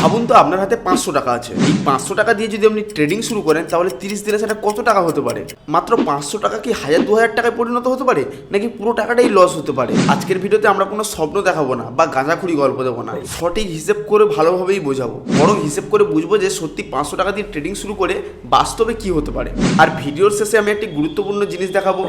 ভাবুন তো আপনার হাতে 500 টাকা আছে। এই 500 টাকা দিয়ে যদি আপনি ট্রেডিং শুরু করেন তাহলে 30 দিনে সেটা কত টাকা হতে পারে? মাত্র 500 টাকা কি 1000-2000 টাকায় পরিণত হতে পারে, নাকি পুরো টাকাটাই লস হতে পারে? আজকের ভিডিওতে আমরা কোনো স্বপ্ন দেখাবো না বা গাঁজাখুরি গল্প দেবো না, সঠিক হিসেব করে ভালোভাবেই বোঝাবো। বরং হিসেব করে বুঝবো যে সত্যি 500 টাকা দিয়ে ট্রেডিং শুরু করে বাস্তবে কি হতে পারে। আর ভিডিওর শেষে আমি একটি গুরুত্বপূর্ণ জিনিস দেখাবো।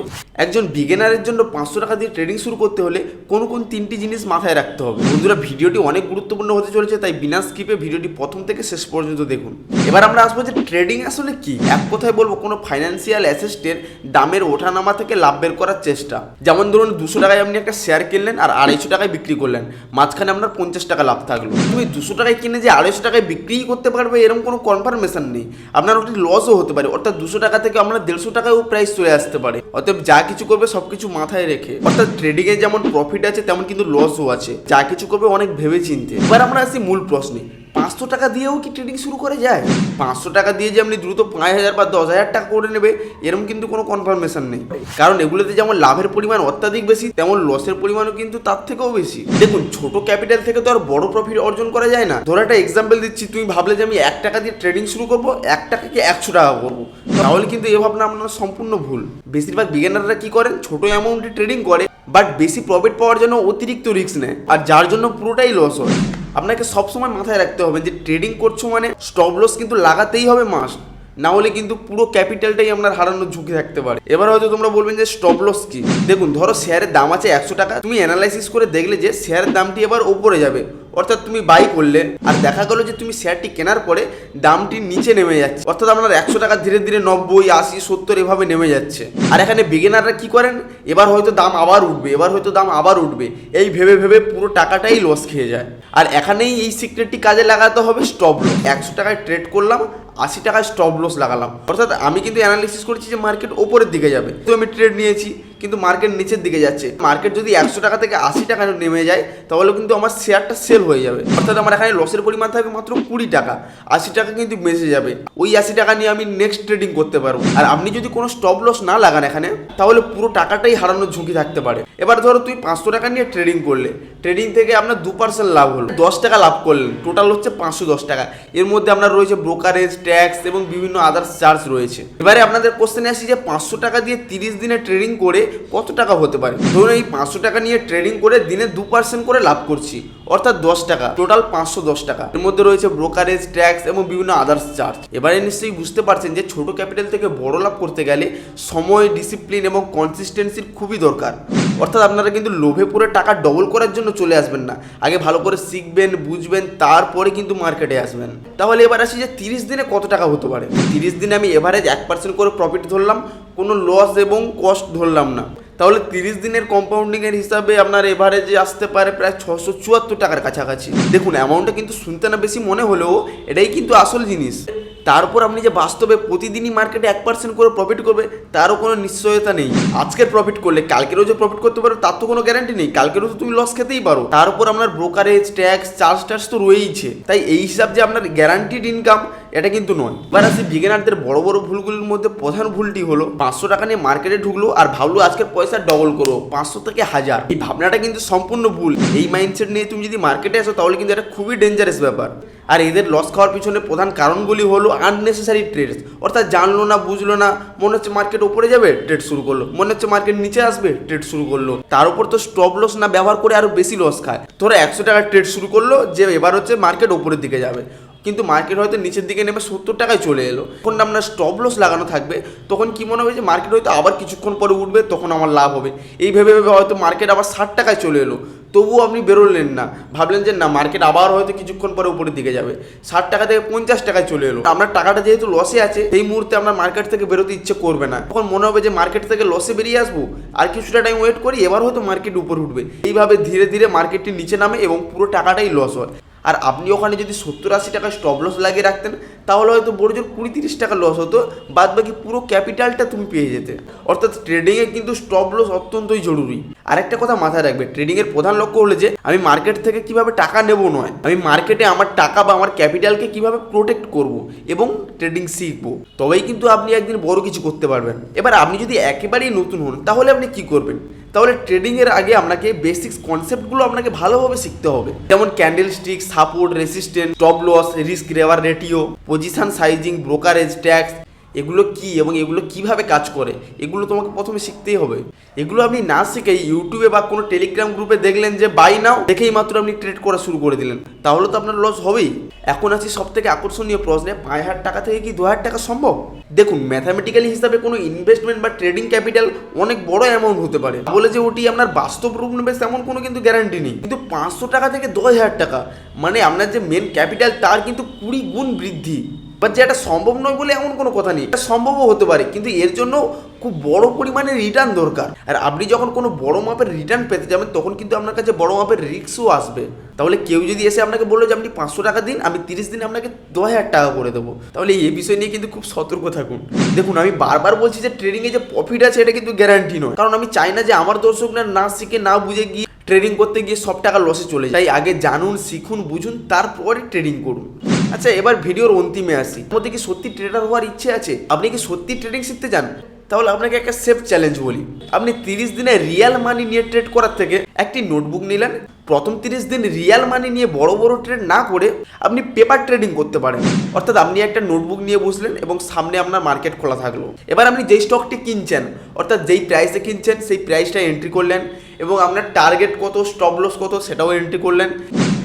একজন বিগিনারের জন্য 500 টাকা দিয়ে ট্রেডিং শুরু করতে হলে কোন কোন 3টি জিনিস মাথায় রাখতে হবে। বন্ধুরা, ভিডিওটি অনেক গুরুত্বপূর্ণ হতে চলেছে, তাই বিনা স্কিপে ভিডিওটি প্রথম থেকে শেষ পর্যন্ত দেখুন। এবার আমরা আসবো যে ট্রেডিং আসলে কি। এক কথায় বলবো, কোনো ফাইন্যান্সিয়াল অ্যাসেটের দামের ওঠানামা থেকে লাভ বের করার চেষ্টা। যেমন ধরুন 200 টাকায় আপনি একটা শেয়ার কিনলেন আর 250 টাকায় বিক্রি করলেন, মাঝখানে আপনার 50 টাকা লাভ থাকলো। তুমি 200 টাকায় কিনে যে 250 টাকায় বিক্রি করতে পারবে এরকম কোনো কনফার্মেশন নেই। আপনার ওটি লসও হতে পারে, অর্থাৎ 200 টাকা থেকে আপনার 150 টাকায়ও প্রাইস চলে আসতে পারে। অতএব যা কিছু করবে সবকিছু মাথায় রেখে, অর্থাৎ ট্রেডিংয়ে যেমন প্রফিট আছে তেমন কিন্তু লসও আছে। যা কিছু করবে অনেক ভেবে চিনতে। এবার আমরা আসি মূল প্রশ্নে, 500 টাকা দিয়েও কি ট্রেডিং শুরু করা যায়? 500 টাকা দিয়ে যে আপনি দ্রুত 5000 বা 10,000 টাকা করে নেবে এরকম কিন্তু কোনো কনফার্মেশন নেই। কারণ এগুলোতে যেমন লাভের পরিমাণ অত্যাধিক বেশি, তেমন লসের পরিমাণও কিন্তু তার থেকেও বেশি। দেখুন, ছোট ক্যাপিটাল থেকে তো আর বড় প্রফিট অর্জন করা যায় না। ধরো একটা এক্সাম্পল দিচ্ছি, তুমি ভাবলে যে আমি 1 টাকা দিয়ে ট্রেডিং শুরু করবো, 1 টাকাকে 100 টাকা করবো, তাহলে কিন্তু এ ভাবনা আপনার সম্পূর্ণ ভুল। বেশিরভাগ বিগিনাররা কি করেন, ছোট অ্যামাউন্টে ট্রেডিং করে, বাট বেশি প্রফিট পাওয়ার জন্য অতিরিক্ত রিস্ক নেয়, আর যার জন্য পুরোটাই লস হয়। আপনাকে সবসময় মাথায় রাখতে হবে যে ট্রেডিং করছো মানে স্টপ লস কিন্তু লাগাতেই হবে মাস্ট, না হলে কিন্তু পুরো ক্যাপিটালটাই আপনার হারানোর ঝুঁকি থাকতে পারে। এবার হয়তো তোমরা বলবেন যে স্টপ লস কি। দেখুন, ধরো শেয়ারের দাম আছে 100 টাকা, তুমি অ্যানালাইসিস করে দেখলে যে শেয়ারের দামটি এবার উপরে যাবে, অর্থাৎ তুমি বাই করলে, আর দেখা গেলো যে তুমি শেয়ারটি কেনার পরে দামটি নিচে নেমে যাচ্ছে, অর্থাৎ আপনার 100 টাকা ধীরে ধীরে 90, 80, 70 এভাবে নেমে যাচ্ছে। আর এখানে বিগিনাররা কি করেন, এবার হয়তো দাম আবার উঠবে, এবার হয়তো দাম আবার উঠবে, এই ভেবে ভেবে পুরো টাকাটাই লস খেয়ে যায়। আর এখানেই এই সিক্রেটটি কাজে লাগাতে হবে, স্টপ লস। 100 টাকায় ট্রেড করলাম, 80 টাকায় স্টপ লস লাগালাম, অর্থাৎ আমি কিন্তু অ্যানালিসিস করেছি যে মার্কেট ওপরের দিকে যাবে, তো আমি ট্রেড নিয়েছি, কিন্তু মার্কেট নিচের দিকে যাচ্ছে। মার্কেট যদি 100 টাকা থেকে 80 টাকা নেমে যায় তাহলে কিন্তু আমার শেয়ারটা সেল হয়ে যাবে, অর্থাৎ আমার এখানে লসের পরিমাণ থাকবে মাত্র 20 টাকা, 80 টাকা কিন্তু বেঁচে যাবে। ওই 80 টাকা নিয়ে আমি নেক্সট ট্রেডিং করতে পারবো। আর আপনি যদি কোনো স্টপ লস না লাগান এখানে, তাহলে পুরো টাকাটাই হারানোর ঝুঁকি থাকতে পারে। এবার ধরো তুই 500 টাকা নিয়ে ট্রেডিং করলে, ট্রেডিং থেকে আপনার 2% লাভ হলো, 10 টাকা লাভ করলেন, টোটাল হচ্ছে 510 টাকা। এর মধ্যে আপনার রয়েছে ব্রোকারেজ, ট্যাক্স এবং বিভিন্ন আদার্স চার্জ রয়েছে। এবারে আপনাদের কোশ্চেনে আসি যে 500 টাকা দিয়ে 30 দিনে ট্রেডিং করে কত টাকা হতে পারে। ধরুন এই 500 টাকা নিয়ে ট্রেডিং করে দিনে 2% করে লাভ করছি, অর্থাৎ 10 টাকা, টোটাল 510 টাকা। এর মধ্যে রয়েছে ব্রোকারেজ, ট্যাক্স এবং বিভিন্ন আদার্স চার্জ। এবারে নিশ্চয়ই বুঝতে পারছেন যে ছোট ক্যাপিটাল থেকে বড় লাভ করতে গেলে সময়, ডিসিপ্লিন এবং কনসিস্টেন্সির খুবই দরকার। অর্থাৎ আপনারা কিন্তু লোভে পড়ে টাকা ডবল করার জন্য চলে আসবেন না, আগে ভালো করে শিখবেন, বুঝবেন, তারপরে কিন্তু মার্কেটে আসবেন। তাহলে এবার আসি যে 30 দিনে কত টাকা হতে পারে। 30 দিনে আমি এভারেজ 1% করে প্রফিট ধরলাম, কোনো লস এবং কস্ট ধরলাম না, তাহলে 30 দিনের কম্পাউন্ডিংয়ের হিসাবে আপনার এভারেজে আসতে পারে প্রায় 674 টাকার কাছাকাছি। দেখুন, অ্যামাউন্টটা কিন্তু শুনতে না বেশি মনে হলেও এটাই কিন্তু আসল জিনিস। তারপর আপনি যে বাস্তবে প্রতিদিনই মার্কেটে 1% করে প্রফিট করবে তারও কোনো নিশ্চয়তা নেই। আজকের প্রফিট করলে কালকেরও যে প্রফিট করতে পারো তার তো কোনো গ্যারান্টি নেই, কালকেরও তো তুমি লস খেতেই পারো। তার উপর আপনার ব্রোকারেজ, ট্যাক্স, চার্জ তো রয়েইছে। তাই এই হিসাব যে আপনার গ্যারান্টিড ইনকাম এটা কিন্তু নয়। এবার আসি বিগিনারদের বড় বড় ভুলগুলির মধ্যে প্রধান ভুলটি হলো 500 টাকা নিয়ে মার্কেটে ঢুকলো আর ভাবলো আজকের পয়সা ডবল করো, 500 থেকে 1000। এই ভাবনাটা কিন্তু সম্পূর্ণ ভুল। এই মাইন্ডসেট নিয়ে তুমি যদি মার্কেটে আসো তাহলে কিন্তু এটা খুবই ডেঞ্জারাস ব্যাপার। আর এদের লস খাওয়ার পিছনে প্রধান কারণগুলি হলো আননেসেসারি ট্রেডস, অর্থাৎ জানলো না, বুঝলো না, মনে হচ্ছে মার্কেট উপরে যাবে, ট্রেড শুরু করলো, মনে হচ্ছে মার্কেট নিচে আসবে, ট্রেড শুরু করলো। তার উপর তো স্টপ লস না ব্যবহার করে আরো বেশি লস খায়। ধরো 100 টাকা ট্রেড শুরু করলো যে এবার হচ্ছে মার্কেট উপরের দিকে যাবে, কিন্তু মার্কেট হয়তো নিচের দিকে নেমে 70 টাকায় চলে এলো। তখন আপনার স্টপ লস লাগানো থাকবে, তখন কি মনে হবে যে মার্কেট হয়তো আবার কিছুক্ষণ পরে উঠবে, তখন আমার লাভ হবে। এই ভেবে ভেবে হয়তো মার্কেট আবার 60 টাকায় চলে এলো, তবুও আপনি বেরোলেন না, ভাবলেন যে না মার্কেট আবার হয়তো কিছুক্ষণ পরে উপরের দিকে যাবে, 60 টাকা থেকে 50 টাকায় চলে এলো। আপনার টাকাটা যেহেতু লসে আছে, সেই মুহূর্তে আপনার মার্কেট থেকে বেরোতে ইচ্ছে করবে না, তখন মনে হবে যে মার্কেট থেকে লসে বেরিয়ে আসবো, আর কিছুটা টাইম ওয়েট করি, এবার হয়তো মার্কেট উপরে উঠবে। এইভাবে ধীরে ধীরে মার্কেটটি নিচে নামে এবং পুরো টাকাটাই লস হয়। আর আপনি ওখানে যদি 70-80 টাকা স্টপ লস লাগিয়ে রাখতেন তাহলে হয়তো বড় জোর 20-30 টাকা লস হতো, বাদ বাকি পুরো ক্যাপিটালটা তুমি পেয়ে যেতে। অর্থাৎ ট্রেডিংয়ে কিন্তু স্টপ লস অত্যন্তই জরুরি। আরেকটা কথা মাথায় রাখবে, ট্রেডিং এর প্রধান লক্ষ্য হলো যে আমি মার্কেট থেকে কিভাবে টাকা নেব নয়, আমি মার্কেটে আমার টাকা বা আমার ক্যাপিটালকে কিভাবে প্রোটেক্ট করব এবং ট্রেডিং শিখবো। তবেই কিন্তু আপনি একদিন বড় কিছু করতে পারবেন। এবার আপনি যদি একেবারেই নতুন হন তাহলে আপনি কি করবেন? তাহলে ট্রেডিংয়ের আগে আপনাকে বেসিক্স কনসেপ্টগুলো আপনাকে ভালোভাবে শিখতে হবে, যেমন candle stick, support, resistance, stop loss, risk reward ratio, position sizing, brokerage, tax, এগুলো কি এবং এগুলো কিভাবে কাজ করে এগুলো তোমাকে প্রথমে শিখতেই হবে। এগুলো আপনি না শিখে ইউটিউবে বা কোনো টেলিগ্রাম গ্রুপে দেখলেন যে বাই নাও, দেখেই মাত্র আপনি ট্রেড করা শুরু করে দিলেন, তাহলে তো আপনার লস হবেই। এখন আছি সব থেকে আকর্ষণীয় প্রশ্নে, 5,000 টাকা থেকে কি 2,000 টাকা সম্ভব? দেখুন, ম্যাথামেটিক্যালি হিসাবে কোনো ইনভেস্টমেন্ট বা ট্রেডিং ক্যাপিটাল অনেক বড় অ্যামাউন্ট হতে পারে, বলে যে ওটি আপনার বাস্তব রূপ নেবে তেমন কোনো কিন্তু গ্যারান্টি নেই। কিন্তু 500 টাকা থেকে 10,000 টাকা মানে আপনার যে মেন ক্যাপিটাল তার কিন্তু 20 গুণ বৃদ্ধি। বাট যে এটা সম্ভব নয় বলে এমন কোনো কথা নেই, এটা সম্ভবও হতে পারে, কিন্তু এর জন্য খুব বড় পরিমাণে রিটার্ন দরকার। আর আপনি যখন কোনো বড় মাপের রিটার্ন পেতে যাবেন তখন কিন্তু আপনার কাছে বড় মাপের রিস্কও আসবে। তাহলে কেউ যদি এসে আপনাকে বললো যে আপনি 500 টাকা দিন, আমি 30 দিনে আপনাকে 10,000 টাকা করে দেবো, তাহলে এই বিষয় নিয়ে কিন্তু খুব সতর্ক থাকুন। দেখুন, আমি বারবার বলছি যে ট্রেডিংয়ে যে প্রফিট আছে এটা কিন্তু গ্যারান্টি নয়, কারণ আমি চাই না যে আমার দর্শকরা না শিখে না বুঝে গিয়ে ট্রেডিং করতে গিয়ে সব টাকা লসে চলে যায়। তাই আগে জানুন, শিখুন, বুঝুন, তারপরে ট্রেডিং করুন। আচ্ছা, এবার ভিডিওর অন্তিমে আসি। আমাদের কি সত্যি ট্রেডার হওয়ার ইচ্ছে আছে? আপনি কি সত্যি ট্রেডিং শিখতে চান? তাহলে আপনাকে একটা সেফ চ্যালেঞ্জ বলি। আপনি 30 দিনে রিয়েল মানি নিয়ে ট্রেড করার থেকে একটি নোটবুক নিলেন, প্রথম 30 দিন রিয়েল মানি নিয়ে বড় বড় ট্রেড না করে আপনি পেপার ট্রেডিং করতে পারেন। অর্থাৎ আপনি একটা নোটবুক নিয়ে বসলেন এবং সামনে আপনার মার্কেট খোলা থাকলো। এবার আপনি যেই স্টকটি কিনছেন, অর্থাৎ যেই প্রাইসে কিনছেন সেই প্রাইসটা এন্ট্রি করলেন এবং আপনার টার্গেট কত, স্টপ লস কত সেটাও এন্ট্রি করলেন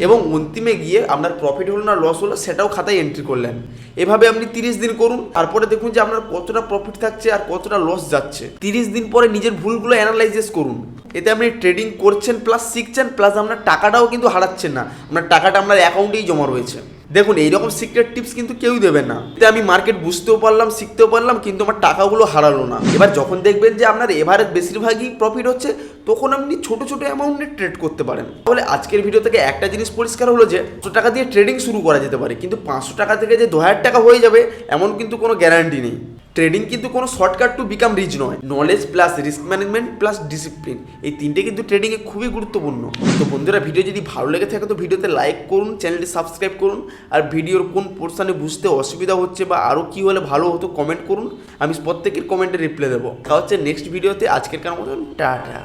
এবং অন্তিমে গিয়ে আপনার প্রফিট হলো না লস হলো সেটাও খাতায় এন্ট্রি করলেন। এভাবে আপনি 30 দিন করুন, তারপরে দেখুন যে আপনার কতটা প্রফিট থাকছে আর কতটা লস যাচ্ছে। 30 দিন পরে নিজের ভুলগুলো অ্যানালাইসিস করুন। এতে আপনি ট্রেডিং করছেন প্লাস শিখছেন প্লাস আপনার টাকাটাও কিন্তু হারাচ্ছেন না, আপনার টাকাটা আপনার অ্যাকাউন্টেই জমা রয়েছে। দেখুন, এইরকম সিক্রেট টিপস কিন্তু কেউই দেবেন না। এতে আমি মার্কেট বুঝতেও পারলাম, শিখতেও পারলাম, কিন্তু আমার টাকাগুলো হারালো না। এবার যখন দেখবেন যে আপনার এভারেজ বেশিরভাগই প্রফিট হচ্ছে, তখন আপনি ছোট ছোট অ্যামাউন্টে ট্রেড করতে পারেন। তাহলে আজকের ভিডিও থেকে একটা জিনিস পরিষ্কার হলো যে 100 টাকা দিয়ে ট্রেডিং শুরু করা যেতে পারে, কিন্তু 500 টাকা থেকে যে 2,000 টাকা হয়ে যাবে এমন কিন্তু কোনো গ্যারান্টি নেই। ট্রেডিং কিন্তু কোনো শর্টকাট টু বিকাম রিচ নয়। Knowledge plus risk management plus discipline, এই তিনটে কিন্তু ট্রেডিংয়ে খুবই গুরুত্বপূর্ণ। তো বন্ধুরা, ভিডিও যদি ভালো লেগে থাকে তো ভিডিওতে লাইক করুন, চ্যানেলটি সাবস্ক্রাইব করুন, আর ভিডিওর কোন পোর্শনে বুঝতে অসুবিধা হচ্ছে বা আরও কী হলে ভালো হতো কমেন্ট করুন, আমি প্রত্যেকের কমেন্টে রিপ্লাই দেবো। তা হচ্ছে নেক্সট ভিডিওতে। আজকের কারণ টাটা।